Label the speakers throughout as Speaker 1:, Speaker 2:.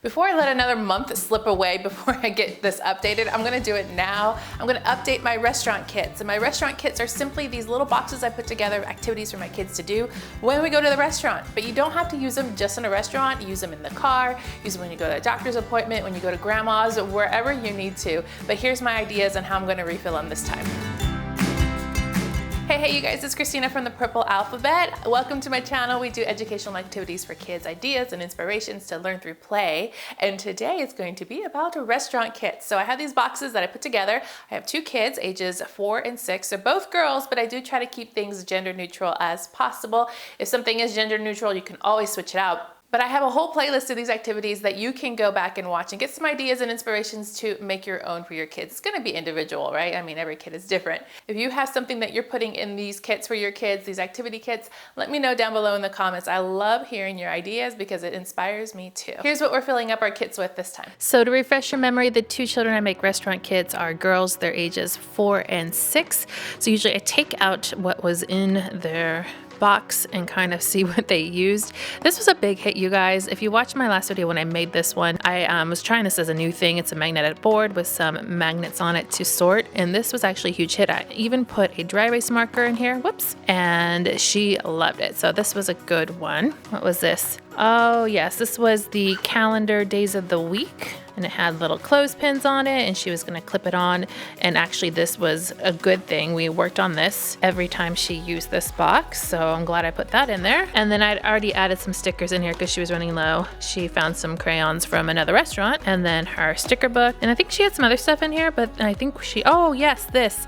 Speaker 1: Before I let another month slip away before I get this updated, I'm gonna do it now. I'm gonna update my restaurant kits. And my restaurant kits are simply these little boxes I put together of activities for my kids to do when we go to the restaurant. But you don't have to use them just in a restaurant. Use them in the car, use them when you go to a doctor's appointment, when you go to grandma's, wherever you need to. But here's my ideas on how I'm gonna refill them this time. Hey you guys, it's Christina from the Purple Alphabet. Welcome to my channel. We do educational activities for kids, ideas and inspirations to learn through play. And today it's going to be about a restaurant kit. So I have these boxes that I put together. I have two kids, ages 4 and 6. They're both girls, but I do try to keep things gender neutral as possible. If something is gender neutral, you can always switch it out. But I have a whole playlist of these activities that you can go back and watch and get some ideas and inspirations to make your own for your kids. It's gonna be individual, right? I mean, every kid is different. If you have something that you're putting in these kits for your kids, these activity kits, let me know down below in the comments. I love hearing your ideas because it inspires me too. Here's what we're filling up our kits with this time. So to refresh your memory, the two children I make restaurant kits are girls, their ages 4 and 6. So usually I take out what was in their box and kind of see what they used. This was a big hit, you guys. If you watched my last video when I made this one, I was trying this as a new thing. It's a magnetic board with some magnets on it to sort, and this was actually a huge hit. I even put a dry erase marker in here, whoops, and she loved it. So this was a good one. What was this? Oh yes, this was the calendar days of the week, and it had little clothespins on it, and she was going to clip it on. And actually this was a good thing. We worked on this every time she used this box, so I'm glad I put that in there. And then I'd already added some stickers in here because she was running low. She found some crayons from another restaurant, and then her sticker book, and I think she had some other stuff in here, but I think oh yes, this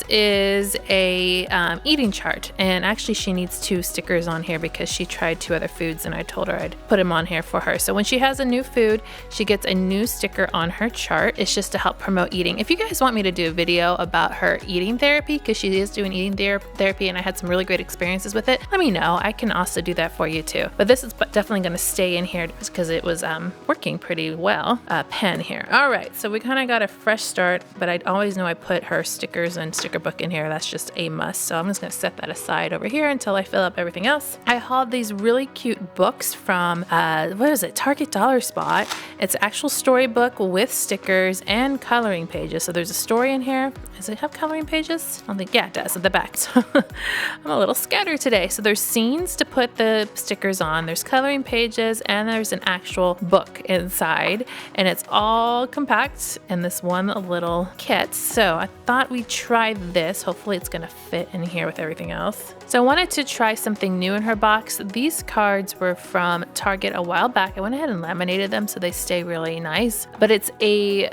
Speaker 1: is a eating chart, and actually she needs 2 stickers on here because she tried 2 other foods, and I told her I'd put them on here for her. So when she has a new food, she gets a new sticker on her chart. It's just to help promote eating. If you guys want me to do a video about her eating therapy, because she is doing eating therapy and I had some really great experiences with it, let me know. I can also do that for you too. But this is definitely going to stay in here because it was working pretty well. Pen here. All right, so we kind of got a fresh start, but I always know I put her stickers and sticker book in here. That's just a must. So I'm just going to set that aside over here until I fill up everything else. I hauled these really cute books from what is it, Target Dollar Spot. It's an actual storybook with stickers and coloring pages. So there's a story in here. Does it have coloring pages? I don't think, yeah, it does at the back. So I'm a little scattered today. So there's scenes to put the stickers on, there's coloring pages, and there's an actual book inside, and it's all compact in this one little kit. So I thought we'd try this. Hopefully it's gonna fit in here with everything else. So I wanted to try something new in her box. These cards were from Target a while back. I went ahead and laminated them so they stay really nice, but it's a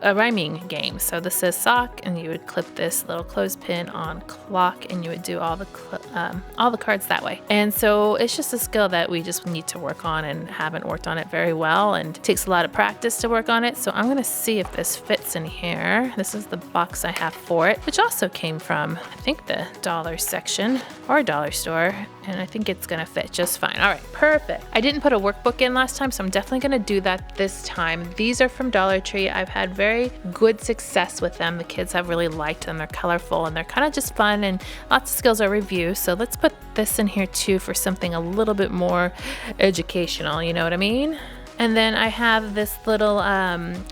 Speaker 1: rhyming game. So this says sock, and you would clip this little clothespin on clock, and you would do all the cards that way. And so it's just a skill that we just need to work on and haven't worked on it very well, and it takes a lot of practice to work on it. So I'm gonna see if this fits in here. This is the box I have for it, which also came from, I think, the dollar section or dollar store, and I think it's gonna fit just fine. All right, perfect. I didn't put a workbook in last time, so I'm definitely gonna do that this time. These are from Dollar Tree. I've had very good success with them. The kids have really liked them. They're colorful and they're kind of just fun, and lots of skills are reviewed. So let's put this in here too for something a little bit more educational, you know what I mean? And then I have this little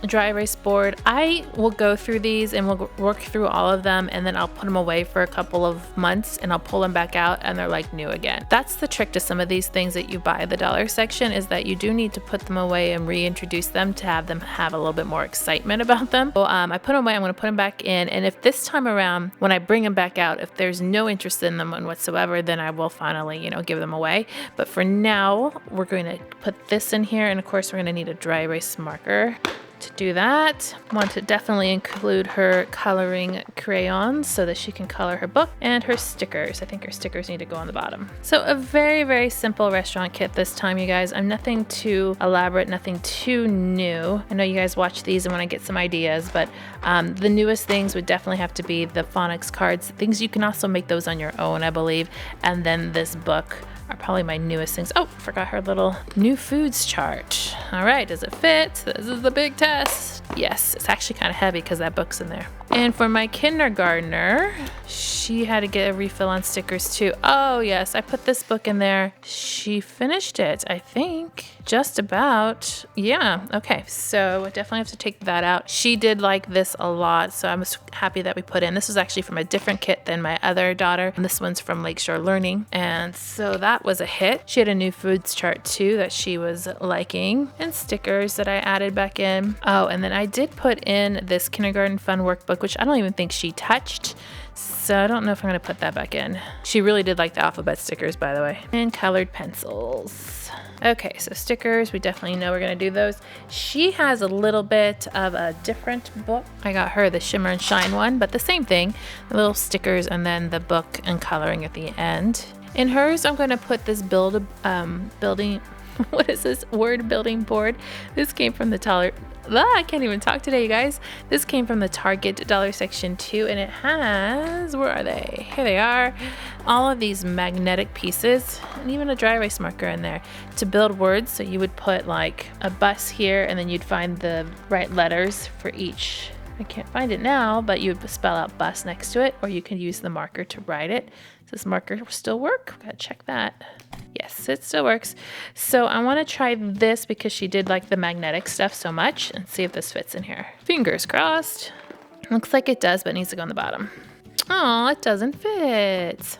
Speaker 1: dry erase board. I will go through these and we'll work through all of them, and then I'll put them away for a couple of months and I'll pull them back out and they're like new again. That's the trick to some of these things that you buy at the dollar section, is that you do need to put them away and reintroduce them to have a little bit more excitement about them. So I put them away, I'm gonna put them back in, and if this time around when I bring them back out, if there's no interest in them whatsoever, then I will finally, give them away. But for now, we're going to put this in here, and of course we're going to need a dry erase marker to do that. Want to definitely include her coloring crayons so that she can color her book, and her stickers. I think her stickers need to go on the bottom. So a very, very simple restaurant kit this time, you guys. I'm nothing too elaborate, nothing too new. I know you guys watch these and want to get some ideas, but the newest things would definitely have to be the phonics cards. Things you can also make those on your own, I believe. And then this book are probably my newest things. Oh, forgot her little new foods chart. All right, does it fit? This is the big test. Yes, it's actually kind of heavy because that book's in there. And for my kindergartner, she had to get a refill on stickers too. Oh yes, I put this book in there. She finished it, I think. Just about. Yeah, okay. So I definitely have to take that out. She did like this a lot, so I'm happy that we put in. This was actually from a different kit than my other daughter. And this one's from Lakeshore Learning. And so that was a hit. She had a new foods chart too that she was liking, and stickers that I added back in. Oh, and then I did put in this kindergarten fun workbook, which I don't even think she touched. So I don't know if I'm gonna put that back in. She really did like the alphabet stickers, by the way. And colored pencils. Okay, so stickers, we definitely know we're gonna do those. She has a little bit of a different book. I got her the Shimmer and Shine one, but the same thing, the little stickers and then the book and coloring at the end. In hers, I'm gonna put this building, what is this, word building board. This came from the I can't even talk today, you guys. This came from the Target dollar section too, and it has, where are they? Here they are. All of these magnetic pieces, and even a dry erase marker in there to build words. So you would put like a bus here, and then you'd find the right letters for each. I can't find it now, but you would spell out bus next to it, or you can use the marker to write it. Does this marker still work? Gotta check that. Yes, it still works. So I want to try this because she did like the magnetic stuff so much, and see if this fits in here. Fingers crossed. Looks like it does, but it needs to go on the bottom. Oh, it doesn't fit.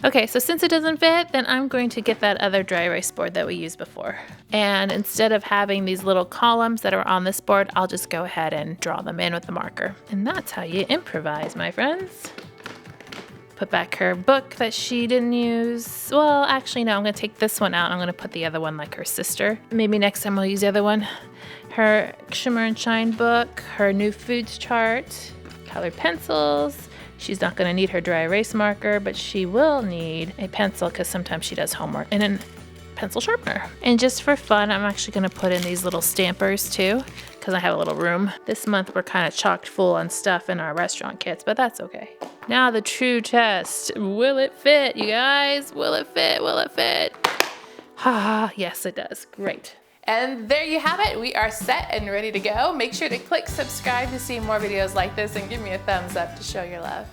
Speaker 1: Okay, so since it doesn't fit, then I'm going to get that other dry erase board that we used before. And instead of having these little columns that are on this board, I'll just go ahead and draw them in with the marker. And that's how you improvise, my friends. Put back her book that she didn't use. Well, actually, no, I'm gonna take this one out. I'm gonna put the other one like her sister. Maybe next time I'll use the other one. Her Shimmer and Shine book, her new foods chart, colored pencils. She's not gonna need her dry erase marker, but she will need a pencil because sometimes she does homework, and a pencil sharpener. And just for fun, I'm actually gonna put in these little stampers too, because I have a little room. This month we're kind of chocked full on stuff in our restaurant kits, but that's okay. Now the true test. Will it fit, you guys? Will it fit? Will it fit? Ha, yes it does. Great. And there you have it. We are set and ready to go. Make sure to click subscribe to see more videos like this, and give me a thumbs up to show your love.